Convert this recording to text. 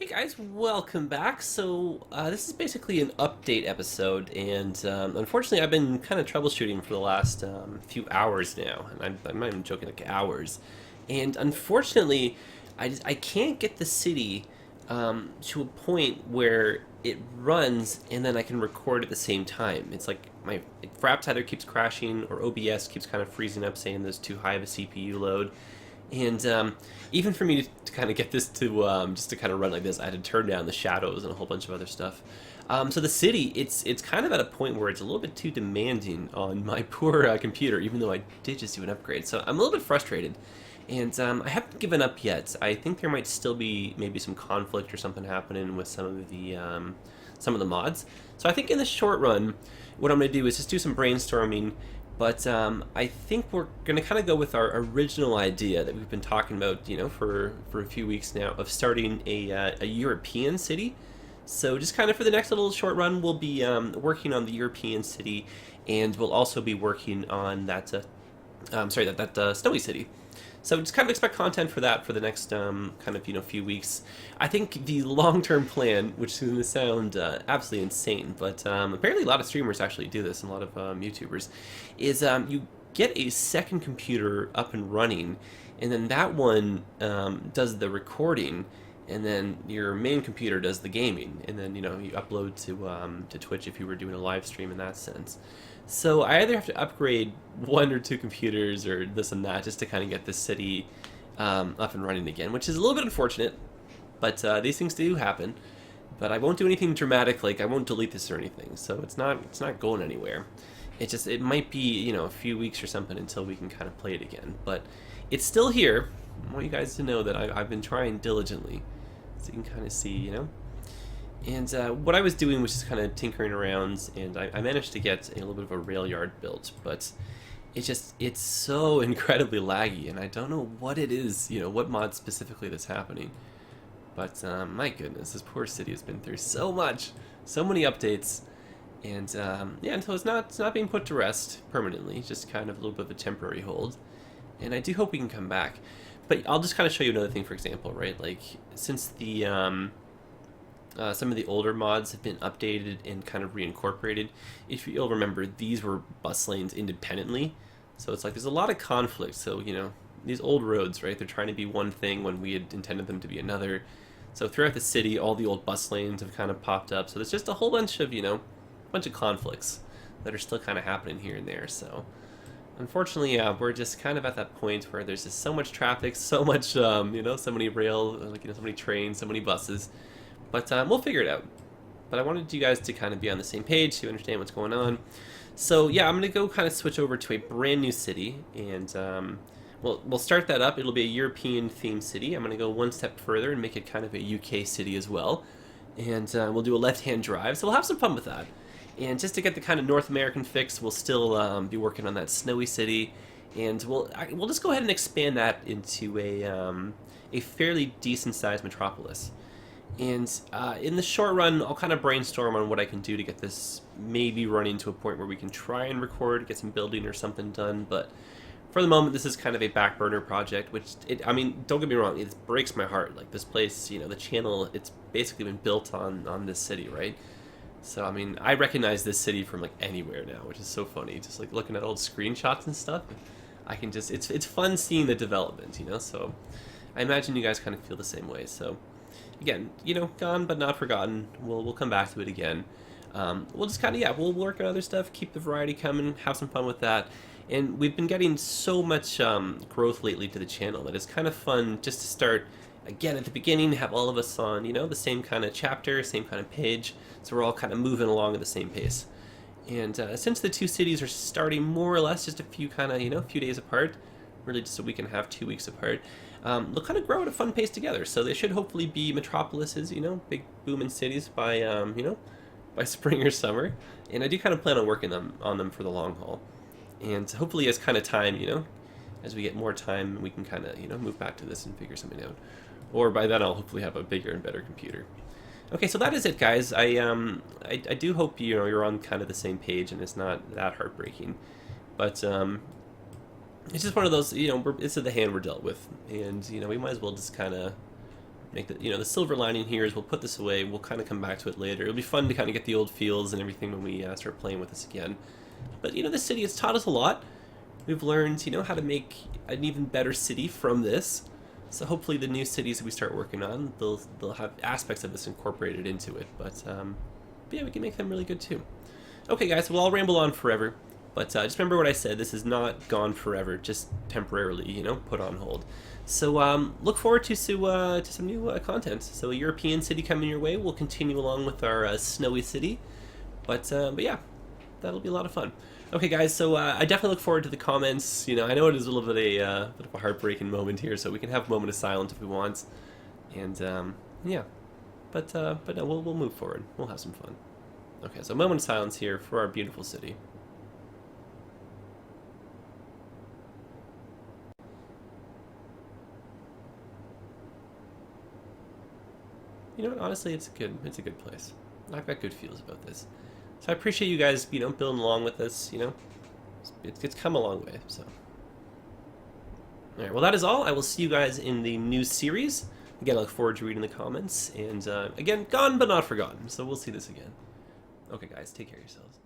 Hey guys, welcome back. This is basically an update episode, and unfortunately, I've been kind of troubleshooting for the last few hours now, and I'm not even joking, like hours. And unfortunately, I can't get the city to a point where it runs and then I can record at the same time. It's like my Fraps either keeps crashing or OBS keeps kind of freezing up, saying there's too high of a CPU load. And even for me to kind of get this to just to kind of run like this, I had to turn down the shadows and a whole bunch of other stuff. So the city, it's kind of at a point where it's a little bit too demanding on my poor computer, even though I did just do an upgrade. So I'm a little bit frustrated, and I haven't given up yet. I think there might still be maybe some conflict or something happening with some of the mods. So I think in the short run, what I'm going to do is just do some brainstorming, but I think we're going to kind of go with our original idea that we've been talking about, for a few weeks now, of starting a European city. So just kind of for the next little short run, we'll be working on the European city, and we'll also be working on that snowy city. So just kind of expect content for that for the next few weeks. I think the long-term plan, which is going to sound absolutely insane, but apparently a lot of streamers actually do this, and a lot of YouTubers, is you get a second computer up and running, and then that one does the recording, and then your main computer does the gaming, and then you upload to Twitch if you were doing a live stream in that sense. So I either have to upgrade one or two computers or this and that just to kind of get this city up and running again, which is a little bit unfortunate, but these things do happen. But I won't do anything dramatic, like I won't delete this or anything, so it's not going anywhere. It might be a few weeks or something until we can kind of play it again, but it's still here. I want you guys to know that I've been trying diligently, so you can kind of see. And what I was doing was just kind of tinkering around, and I managed to get a little bit of a rail yard built, but it's so incredibly laggy, and I don't know what it is, what mod specifically that's happening. But my goodness, this poor city has been through so much, so many updates, and yeah, until it's not being put to rest permanently, just kind of a little bit of a temporary hold. And I do hope we can come back. But I'll just kind of show you another thing, for example, right? Like, since the some of the older mods have been updated and kind of reincorporated. If you'll remember, these were bus lanes independently. So it's like there's a lot of conflict. So, these old roads, right? They're trying to be one thing when we had intended them to be another. So throughout the city, all the old bus lanes have kind of popped up. So there's just a whole bunch of, conflicts that are still kind of happening here and there. So unfortunately, yeah, we're just kind of at that point where there's just so much traffic, so much, so many so many trains, so many buses. But we'll figure it out. But I wanted you guys to kind of be on the same page to understand what's going on. So yeah, I'm going to go kind of switch over to a brand new city, and we'll start that up. It'll be a European themed city. I'm going to go one step further and make it kind of a UK city as well. And we'll do a left-hand drive, so we'll have some fun with that. And just to get the kind of North American fix, we'll still be working on that snowy city. And we'll just go ahead and expand that into a fairly decent-sized metropolis. And in the short run, I'll kind of brainstorm on what I can do to get this maybe running to a point where we can try and record, get some building or something done. But for the moment, this is kind of a back burner project, which, don't get me wrong, it breaks my heart. Like, this place, the channel, it's basically been built on this city, right? So, I recognize this city from, like, anywhere now, which is so funny. Just, like, looking at old screenshots and stuff, I can just, it's fun seeing the development, So I imagine you guys kind of feel the same way, so... Again, gone but not forgotten. We'll come back to it again. We'll just kind of, yeah, we'll work on other stuff, keep the variety coming, have some fun with that. And we've been getting so much growth lately to the channel that it's kind of fun just to start, again, at the beginning, have all of us on, the same kind of chapter, same kind of page, so we're all kind of moving along at the same pace. And since the two cities are starting more or less just a few few days apart, really just a week and a half, 2 weeks apart, they'll kind of grow at a fun pace together. So they should hopefully be metropolises, big booming cities by, by spring or summer. And I do kind of plan on working on them for the long haul. And hopefully as kind of time, as we get more time, we can kind of, move back to this and figure something out. Or by then I'll hopefully have a bigger and better computer. Okay, so that is it, guys. I do hope, you're on kind of the same page and it's not that heartbreaking. But, it's just one of those, it's the hand we're dealt with, and we might as well just kind of make the, the silver lining here is we'll put this away. We'll kind of come back to it later. It'll be fun to kind of get the old feels and everything when we start playing with this again. But, this city has taught us a lot. We've learned, how to make an even better city from this. So hopefully the new cities that we start working on, they'll have aspects of this incorporated into it. But yeah, we can make them really good too. Okay, guys, well, I'll ramble on forever. But just remember what I said. This is not gone forever, just temporarily, put on hold. So look forward to some new content. So a European city coming your way. We'll continue along with our snowy city. But yeah, that'll be a lot of fun. Okay, guys, so I definitely look forward to the comments. I know it is a little bit of a heartbreaking moment here, so we can have a moment of silence if we want. And yeah, but no, we'll move forward. We'll have some fun. Okay, so a moment of silence here for our beautiful city. Honestly, it's a good place. I've got good feels about this. So I appreciate you guys, building along with us, It's come a long way, so. Alright, well that is all. I will see you guys in the new series. Again, I look forward to reading the comments. And again, gone but not forgotten. So we'll see this again. Okay guys, take care of yourselves.